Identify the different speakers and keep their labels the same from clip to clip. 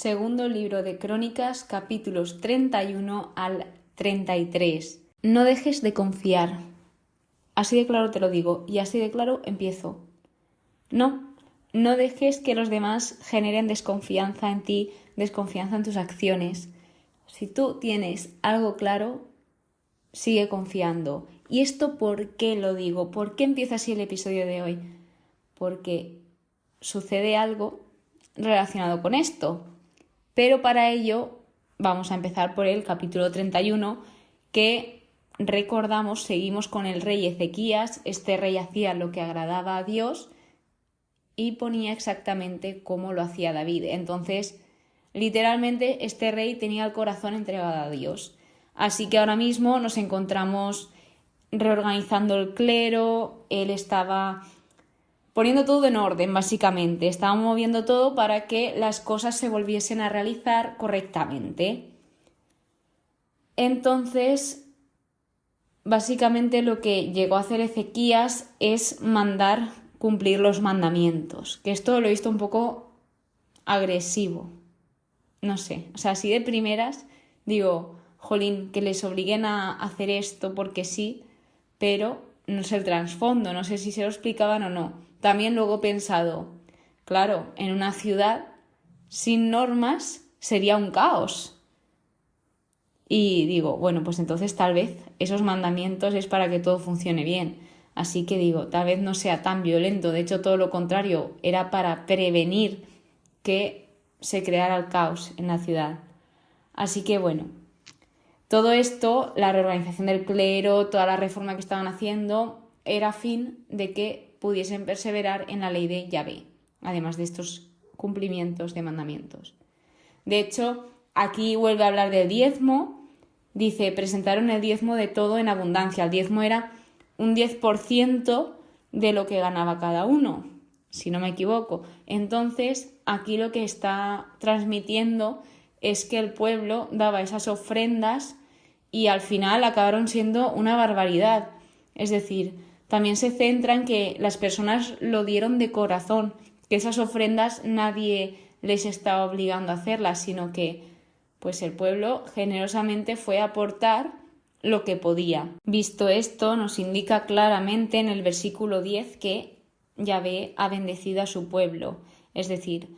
Speaker 1: Segundo libro de Crónicas, capítulos 31 al 33. No dejes de confiar. Así de claro te lo digo, y así de claro empiezo. No dejes que los demás generen desconfianza en ti, desconfianza en tus acciones. Si tú tienes algo claro, sigue confiando. ¿Y esto por qué lo digo? ¿Por qué empieza así el episodio de hoy? Porque sucede algo relacionado con esto. Pero para ello vamos a empezar por el capítulo 31, que recordamos, seguimos con el rey Ezequías. Este rey hacía lo que agradaba a Dios y ponía exactamente cómo lo hacía David. Entonces, literalmente, este rey tenía el corazón entregado a Dios. Así que ahora mismo nos encontramos reorganizando el clero, él estaba poniendo todo en orden, básicamente. Estaba moviendo todo para que las cosas se volviesen a realizar correctamente. Entonces, básicamente lo que llegó a hacer Ezequías es mandar cumplir los mandamientos. Que esto lo he visto un poco agresivo. No sé, o sea, así de primeras digo, jolín, que les obliguen a hacer esto porque sí, pero no sé el trasfondo, no sé si se lo explicaban o no. También luego he pensado, claro, en una ciudad sin normas sería un caos. Y digo, bueno, pues entonces tal vez esos mandamientos es para que todo funcione bien. Así que digo, tal vez no sea tan violento. De hecho, todo lo contrario, era para prevenir que se creara el caos en la ciudad. Así que bueno, todo esto, la reorganización del clero, toda la reforma que estaban haciendo, era a fin de que pudiesen perseverar en la ley de Yahvé, además de estos cumplimientos de mandamientos. De hecho, aquí vuelve a hablar del diezmo. Dice, presentaron el diezmo de todo en abundancia. El diezmo era un 10% de lo que ganaba cada uno, si no me equivoco. Entonces, aquí lo que está transmitiendo es que el pueblo daba esas ofrendas y al final acabaron siendo una barbaridad. Es decir, también se centra en que las personas lo dieron de corazón, que esas ofrendas nadie les estaba obligando a hacerlas, sino que pues el pueblo generosamente fue a aportar lo que podía. Visto esto, nos indica claramente en el versículo 10 que Yahvé ha bendecido a su pueblo. Es decir,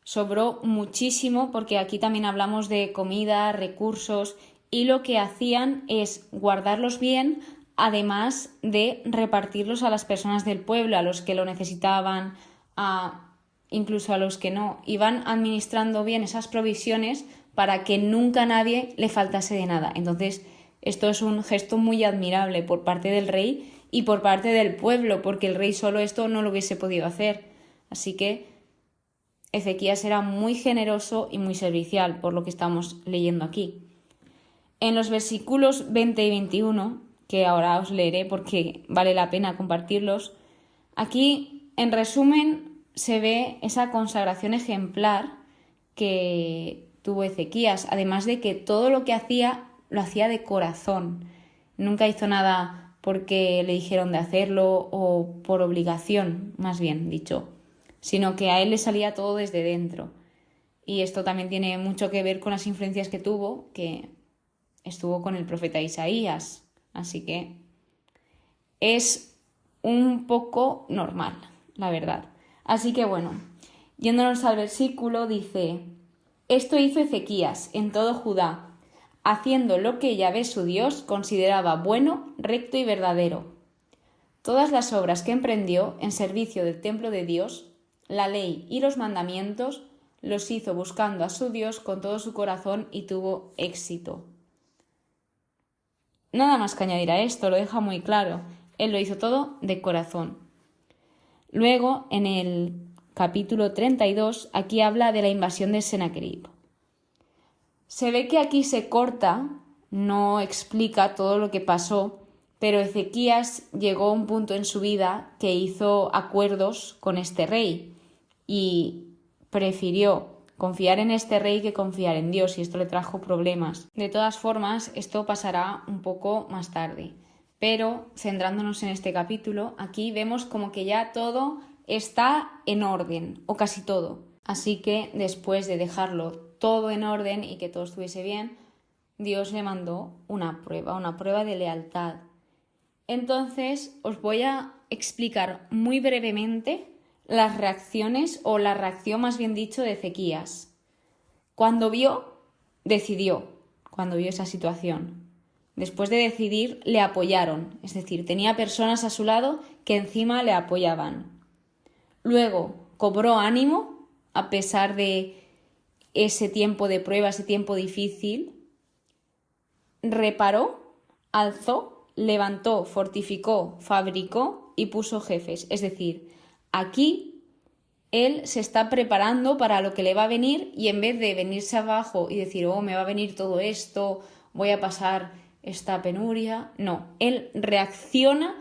Speaker 1: sobró muchísimo porque aquí también hablamos de comida, recursos, y lo que hacían es guardarlos bien, además de repartirlos a las personas del pueblo, a los que lo necesitaban, incluso a los que no. Iban administrando bien esas provisiones para que nunca a nadie le faltase de nada. Entonces, esto es un gesto muy admirable por parte del rey y por parte del pueblo, porque el rey solo esto no lo hubiese podido hacer. Así que Ezequías era muy generoso y muy servicial, por lo que estamos leyendo aquí. En los versículos 20 y 21, que ahora os leeré porque vale la pena compartirlos, aquí, en resumen, se ve esa consagración ejemplar que tuvo Ezequías, además de que todo lo que hacía, lo hacía de corazón. Nunca hizo nada porque le dijeron de hacerlo o por obligación, más bien dicho, sino que a él le salía todo desde dentro. Y esto también tiene mucho que ver con las influencias que tuvo, que estuvo con el profeta Isaías. Así que es un poco normal, la verdad. Así que bueno, yéndonos al versículo, dice: esto hizo Ezequías en todo Judá, haciendo lo que Yahvé su Dios consideraba bueno, recto y verdadero. Todas las obras que emprendió en servicio del templo de Dios, la ley y los mandamientos, los hizo buscando a su Dios con todo su corazón y tuvo éxito. Nada más que añadir a esto, lo deja muy claro. Él lo hizo todo de corazón. Luego, en el capítulo 32, aquí habla de la invasión de Sennacherib. Se ve que aquí se corta, no explica todo lo que pasó, pero Ezequías llegó a un punto en su vida que hizo acuerdos con este rey y prefirió confiar en este rey que confiar en Dios, y esto le trajo problemas. De todas formas, esto pasará un poco más tarde. Pero, centrándonos en este capítulo, aquí vemos como que ya todo está en orden, o casi todo. Así que después de dejarlo todo en orden y que todo estuviese bien, Dios le mandó una prueba de lealtad. Entonces os voy a explicar muy brevemente las reacciones, o la reacción más bien dicho, de Ezequías. Cuando vio esa situación. Después de decidir, le apoyaron, es decir, tenía personas a su lado que encima le apoyaban. Luego cobró ánimo a pesar de ese tiempo de prueba, ese tiempo difícil. Reparó, alzó, levantó, fortificó, fabricó y puso jefes. Es decir, aquí él se está preparando para lo que le va a venir, y en vez de venirse abajo y decir, me va a venir todo esto, voy a pasar esta penuria, no, él reacciona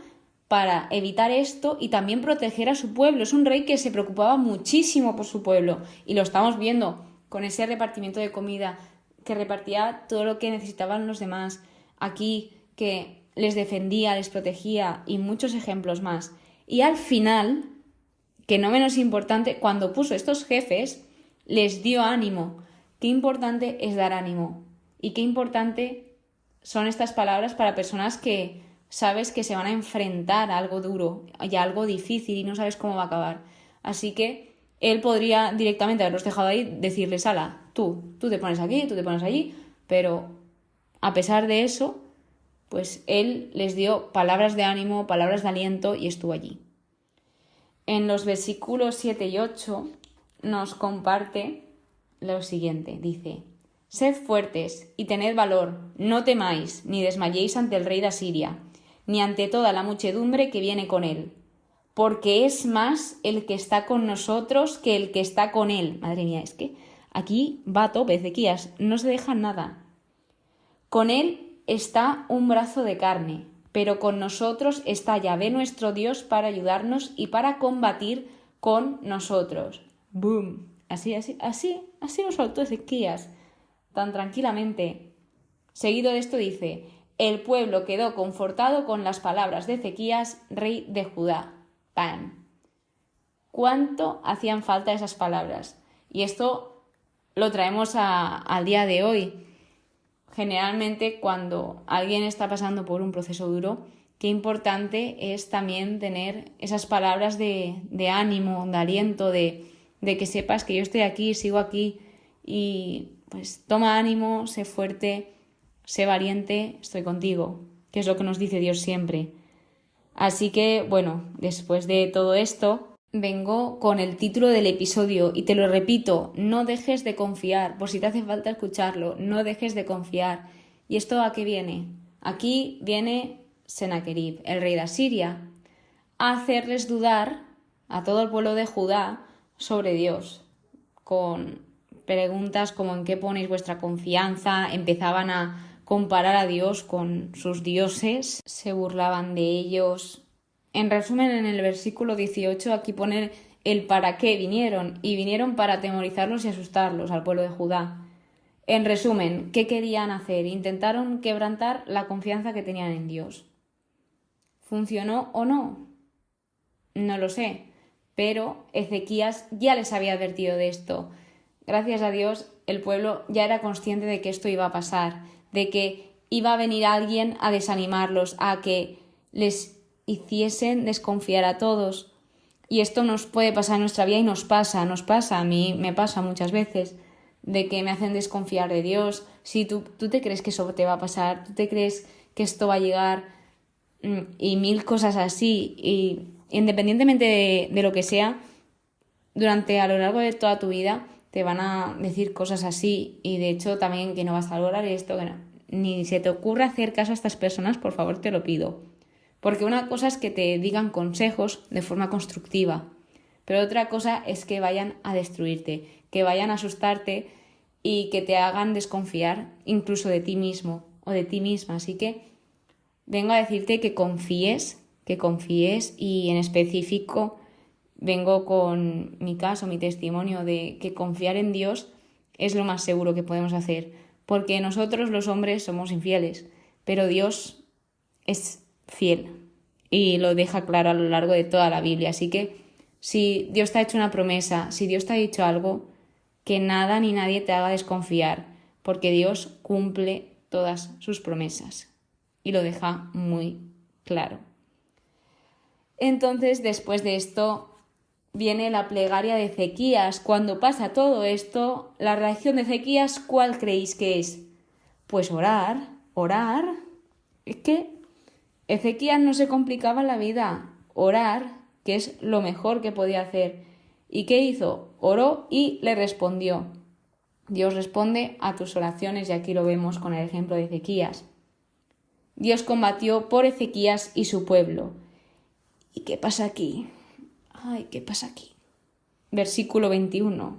Speaker 1: para evitar esto y también proteger a su pueblo. Es un rey que se preocupaba muchísimo por su pueblo, y lo estamos viendo con ese repartimiento de comida, que repartía todo lo que necesitaban los demás, aquí que les defendía, les protegía, y muchos ejemplos más. Y al final, que no menos importante, cuando puso estos jefes, les dio ánimo. Qué importante es dar ánimo, y qué importante son estas palabras para personas que sabes que se van a enfrentar a algo duro y a algo difícil y no sabes cómo va a acabar. Así que él podría directamente haberlos dejado ahí, decirles, ala, tú te pones aquí, tú te pones allí, pero a pesar de eso, pues él les dio palabras de ánimo, palabras de aliento, y estuvo allí. En los versículos 7 y 8 nos comparte lo siguiente, dice: Sed fuertes y tened valor, no temáis, ni desmayéis ante el rey de Asiria, ni ante toda la muchedumbre que viene con él, porque es más el que está con nosotros que el que está con él. Madre mía, es que aquí va a tope Ezequías, no se deja nada. Con él está un brazo de carne, pero con nosotros está Yahvé nuestro Dios para ayudarnos y para combatir con nosotros. ¡Boom! Así lo soltó Ezequías, tan tranquilamente. Seguido de esto dice: el pueblo quedó confortado con las palabras de Ezequías, rey de Judá. ¡Pam! ¿Cuánto hacían falta esas palabras? Y esto lo traemos al día de hoy. Generalmente, cuando alguien está pasando por un proceso duro, qué importante es también tener esas palabras de ánimo, de aliento, de que sepas que yo estoy aquí, sigo aquí, y pues toma ánimo, sé fuerte, sé valiente, estoy contigo, que es lo que nos dice Dios siempre. Así que, bueno, después de todo esto, vengo con el título del episodio y te lo repito: no dejes de confiar, por si te hace falta escucharlo, no dejes de confiar. ¿Y esto a qué viene? Aquí viene Sennacherib, el rey de Asiria, a hacerles dudar a todo el pueblo de Judá sobre Dios, con preguntas como ¿en qué ponéis vuestra confianza? Empezaban a comparar a Dios con sus dioses, se burlaban de ellos. En resumen, en el versículo 18 aquí pone el para qué vinieron, y vinieron para atemorizarlos y asustarlos al pueblo de Judá. En resumen, ¿qué querían hacer? Intentaron quebrantar la confianza que tenían en Dios. ¿Funcionó o no? No lo sé, pero Ezequías ya les había advertido de esto. Gracias a Dios, el pueblo ya era consciente de que esto iba a pasar, de que iba a venir alguien a desanimarlos, a que les hiciesen desconfiar a todos. Y esto nos puede pasar en nuestra vida, y nos pasa, a mí me pasa muchas veces, de que me hacen desconfiar de Dios. Si tú te crees que eso te va a pasar, tú te crees que esto va a llegar, y mil cosas así, y independientemente de lo que sea, a lo largo de toda tu vida te van a decir cosas así, y de hecho también que no vas a lograr esto, que no. Ni se te ocurra hacer caso a estas personas, por favor, te lo pido. Porque una cosa es que te digan consejos de forma constructiva, pero otra cosa es que vayan a destruirte, que vayan a asustarte y que te hagan desconfiar incluso de ti mismo o de ti misma. Así que vengo a decirte que confíes, y en específico vengo con mi caso, mi testimonio de que confiar en Dios es lo más seguro que podemos hacer, porque nosotros los hombres somos infieles, pero Dios es fiel y lo deja claro a lo largo de toda la Biblia. Así que Si Dios te ha hecho una promesa, si Dios te ha dicho algo, que nada ni nadie te haga desconfiar, porque Dios cumple todas sus promesas y lo deja muy claro. Entonces, después de esto, viene la plegaria de Ezequías. Cuando pasa todo esto, la reacción de Ezequías, ¿cuál creéis que es? Pues orar. Es que Ezequías no se complicaba la vida. Orar, que es lo mejor que podía hacer. ¿Y qué hizo? Oró y le respondió. Dios responde a tus oraciones y aquí lo vemos con el ejemplo de Ezequías. Dios combatió por Ezequías y su pueblo. ¿Y qué pasa aquí? Ay, ¿qué pasa aquí? Versículo 21,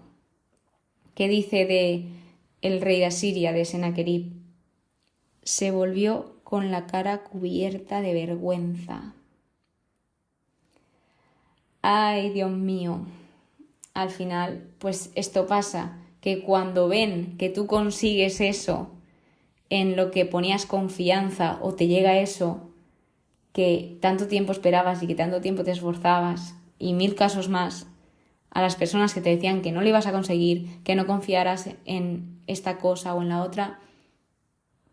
Speaker 1: que dice de el rey de Asiria, de Senaquerib, se volvió con la cara cubierta de vergüenza. Ay, Dios mío. Al final, pues esto pasa, que cuando ven que tú consigues eso en lo que ponías confianza o te llega eso que tanto tiempo esperabas y que tanto tiempo te esforzabas y 1000 casos más a las personas que te decían que no lo ibas a conseguir, que no confiaras en esta cosa o en la otra,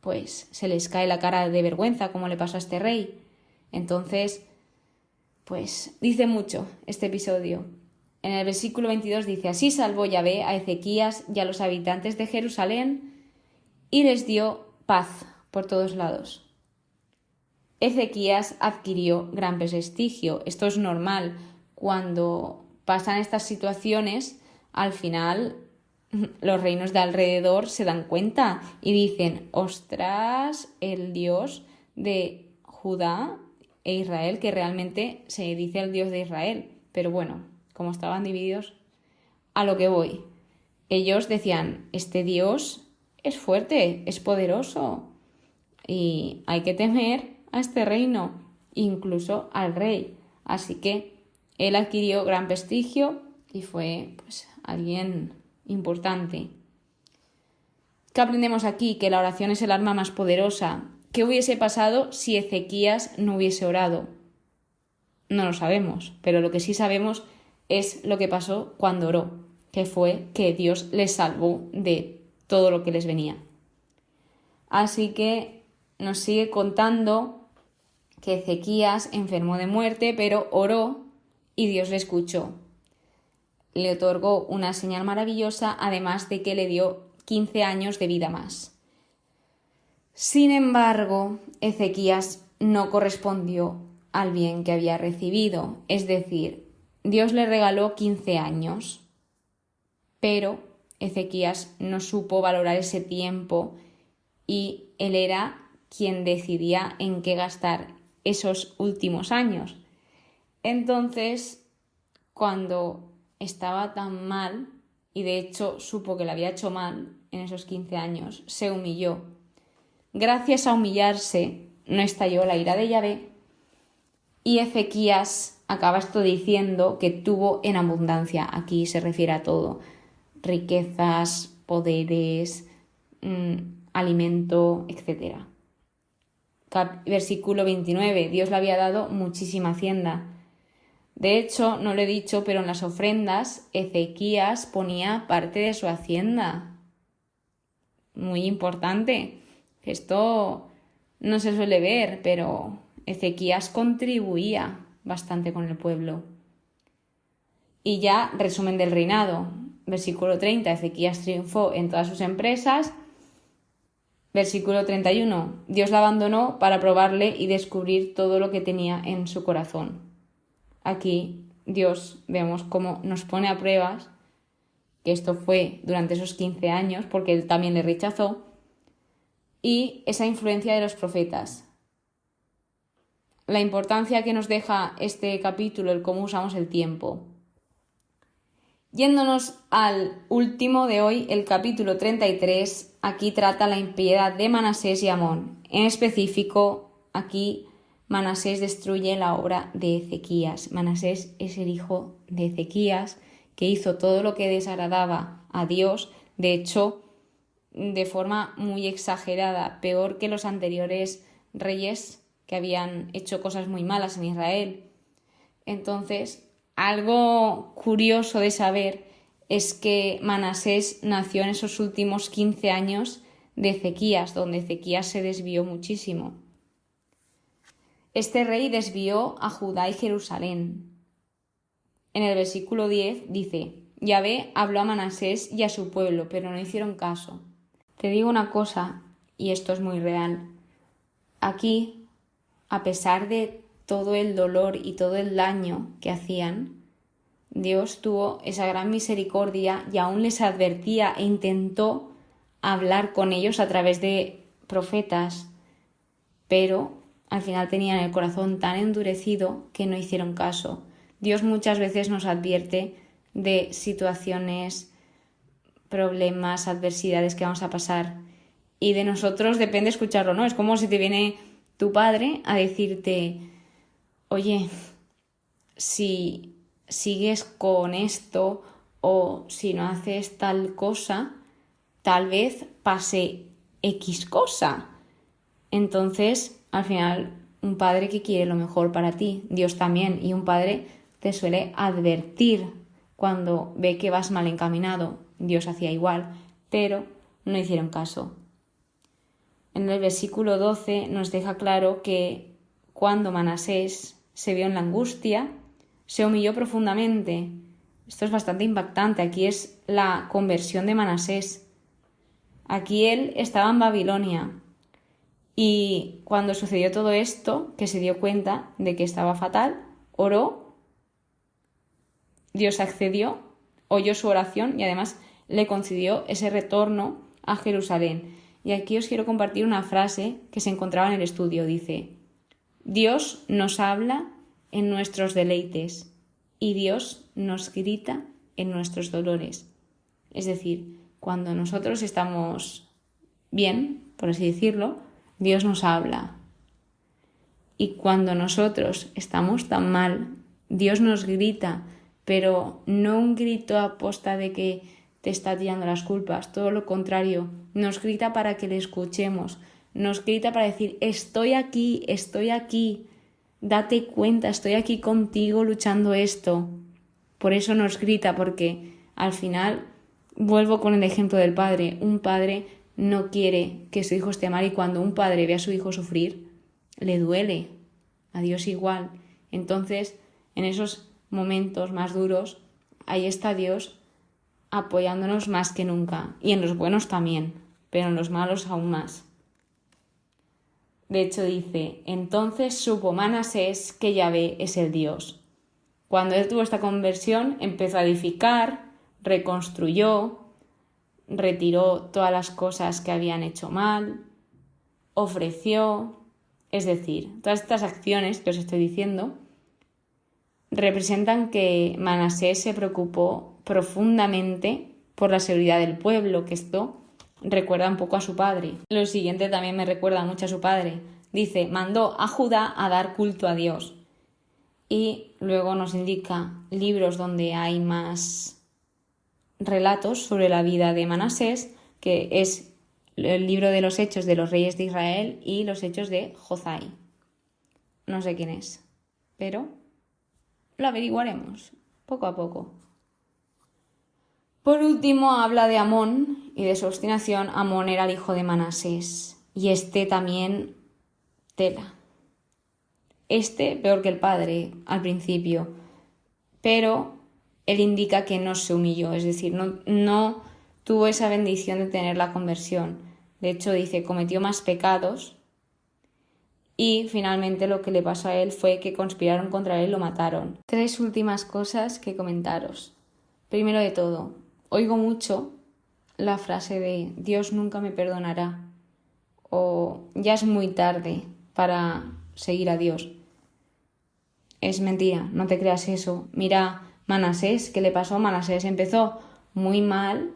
Speaker 1: pues se les cae la cara de vergüenza como le pasó a este rey. Entonces, pues dice mucho este episodio. En el versículo 22 dice: así salvó Yahvé a Ezequías y a los habitantes de Jerusalén y les dio paz por todos lados. Ezequías adquirió gran prestigio. Esto es normal. Cuando pasan estas situaciones, al final los reinos de alrededor se dan cuenta y dicen: ostras, el Dios de Judá e Israel, que realmente se dice el Dios de Israel. Pero bueno, como estaban divididos, a lo que voy. Ellos decían: este Dios es fuerte, es poderoso y hay que temer a este reino, incluso al rey. Así que él adquirió gran prestigio y fue pues alguien importante. ¿Qué aprendemos aquí? Que la oración es el arma más poderosa. ¿Qué hubiese pasado si Ezequías no hubiese orado? No lo sabemos, pero lo que sí sabemos es lo que pasó cuando oró, que fue que Dios les salvó de todo lo que les venía. Así que nos sigue contando que Ezequías enfermó de muerte, pero oró y Dios le escuchó. Le otorgó una señal maravillosa, además de que le dio 15 años de vida más. Sin embargo, Ezequías no correspondió al bien que había recibido, es decir, Dios le regaló 15 años, pero Ezequías no supo valorar ese tiempo y él era quien decidía en qué gastar esos últimos años. Entonces, cuando estaba tan mal, y de hecho supo que le había hecho mal en esos 15 años, se humilló. Gracias a humillarse no estalló la ira de Yahvé y Ezequías acaba esto diciendo que tuvo en abundancia. Aquí se refiere a todo: riquezas, poderes, alimento, etc. Versículo 29. Dios le había dado muchísima hacienda. De hecho, no lo he dicho, pero en las ofrendas Ezequías ponía parte de su hacienda. Muy importante. Esto no se suele ver, pero Ezequías contribuía bastante con el pueblo. Y ya, resumen del reinado. Versículo 30. Ezequías triunfó en todas sus empresas. Versículo 31. Dios la abandonó para probarle y descubrir todo lo que tenía en su corazón. Aquí Dios vemos cómo nos pone a pruebas, que esto fue durante esos 15 años, porque él también le rechazó, y esa influencia de los profetas. La importancia que nos deja este capítulo, el cómo usamos el tiempo. Yéndonos al último de hoy, el capítulo 33, aquí trata la impiedad de Manasés y Amón. En específico, aquí Manasés destruye la obra de Ezequías. Manasés es el hijo de Ezequías, que hizo todo lo que desagradaba a Dios, de hecho, de forma muy exagerada, peor que los anteriores reyes que habían hecho cosas muy malas en Israel. Entonces, Algo curioso de saber es que Manasés nació en esos últimos 15 años de Ezequías, donde Ezequías se desvió muchísimo. Este rey desvió a Judá y Jerusalén. En el versículo 10 dice: Yahvé habló a Manasés y a su pueblo, pero no hicieron caso. Te digo una cosa, y esto es muy real. Aquí, a pesar de todo el dolor y todo el daño que hacían, Dios tuvo esa gran misericordia y aún les advertía e intentó hablar con ellos a través de profetas, pero al final tenían el corazón tan endurecido que no hicieron caso. Dios muchas veces nos advierte de situaciones, problemas, adversidades que vamos a pasar, y de nosotros depende escucharlo, ¿no? Es como si te viene tu padre a decirte: oye, si sigues con esto o si no haces tal cosa, tal vez pase X cosa. Entonces, al final, un padre que quiere lo mejor para ti, Dios también, y un padre te suele advertir cuando ve que vas mal encaminado. Dios hacía igual, pero no hicieron caso. En el versículo 12 nos deja claro que cuando Manasés se vio en la angustia, se humilló profundamente. Esto es bastante impactante. Aquí es la conversión de Manasés. Aquí él estaba en Babilonia. Y cuando sucedió todo esto, que se dio cuenta de que estaba fatal, oró, Dios accedió, oyó su oración y además le concedió ese retorno a Jerusalén. Y aquí os quiero compartir una frase que se encontraba en el estudio. Dice: Dios nos habla en nuestros deleites y Dios nos grita en nuestros dolores. Es decir, cuando nosotros estamos bien, por así decirlo, Dios nos habla. Y cuando nosotros estamos tan mal, Dios nos grita, pero no un grito a posta de que te está tirando las culpas, todo lo contrario, nos grita para que le escuchemos, nos grita para decir: estoy aquí, date cuenta, estoy aquí contigo luchando esto. Por eso nos grita, porque al final, vuelvo con el ejemplo del padre, un padre no quiere que su hijo esté mal, y cuando un padre ve a su hijo sufrir, le duele, a Dios igual. Entonces, en esos momentos más duros, ahí está Dios apoyándonos más que nunca, y en los buenos también, pero en los malos aún más. De hecho dice: entonces supo Manasés que Yahvé es el Dios. Cuando él tuvo esta conversión, empezó a edificar, reconstruyó, retiró todas las cosas que habían hecho mal, ofreció. Es decir, todas estas acciones que os estoy diciendo representan que Manasés se preocupó profundamente por la seguridad del pueblo, que esto recuerda un poco a su padre. Lo siguiente también me recuerda mucho a su padre. Dice: mandó a Judá a dar culto a Dios. Y luego nos indica libros donde hay más relatos sobre la vida de Manasés, que es el libro de los Hechos de los Reyes de Israel y los Hechos de Josai. No sé quién es, pero lo averiguaremos poco a poco. Por último, habla de Amón y de su obstinación. Amón era el hijo de Manasés, y este también tela. Este peor que el padre al principio, pero él indica que no se humilló, es decir, no tuvo esa bendición de tener la conversión. De hecho, dice, cometió más pecados, y finalmente lo que le pasó a él fue que conspiraron contra él y lo mataron. 3 últimas cosas que comentaros. Primero de todo, oigo mucho la frase de Dios nunca me perdonará, o ya es muy tarde para seguir a Dios. Es mentira, no te creas eso. Mira Manasés, ¿qué le pasó? Manasés empezó muy mal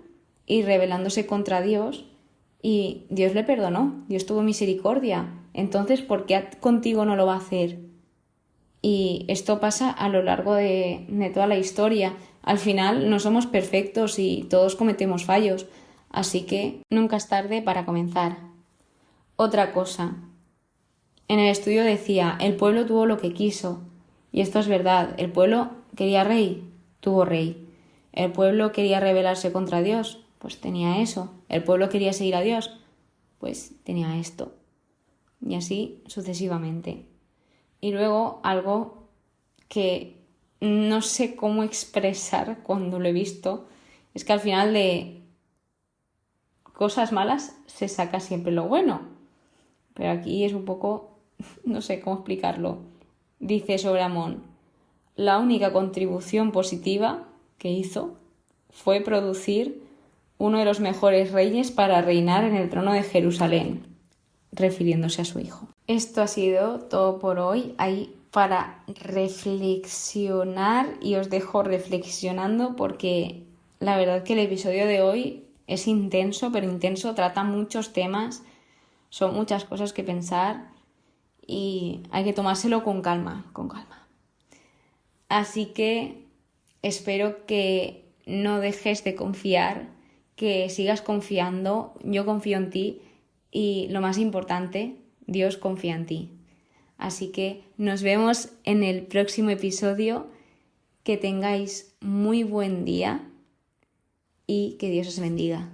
Speaker 1: y rebelándose contra Dios, y Dios le perdonó, Dios tuvo misericordia. Entonces, ¿por qué contigo no lo va a hacer? Y esto pasa a lo largo de toda la historia. Al final no somos perfectos y todos cometemos fallos, así que nunca es tarde para comenzar. Otra cosa, en el estudio decía, el pueblo tuvo lo que quiso, y esto es verdad, el pueblo quería rey, tuvo rey. El pueblo quería rebelarse contra Dios, pues tenía eso. El pueblo quería seguir a Dios, pues tenía esto. Y así sucesivamente. Y luego algo que no sé cómo expresar cuando lo he visto, es que al final de cosas malas se saca siempre lo bueno. Pero aquí es un poco, no sé cómo explicarlo. Dice sobre Amón: la única contribución positiva que hizo fue producir uno de los mejores reyes para reinar en el trono de Jerusalén, refiriéndose a su hijo. Esto ha sido todo por hoy. Hay para reflexionar y os dejo reflexionando porque la verdad que el episodio de hoy es intenso, pero intenso, trata muchos temas, son muchas cosas que pensar y hay que tomárselo con calma, con calma. Así que espero que no dejes de confiar, que sigas confiando. Yo confío en ti y lo más importante, Dios confía en ti. Así que nos vemos en el próximo episodio. Que tengáis muy buen día y que Dios os bendiga.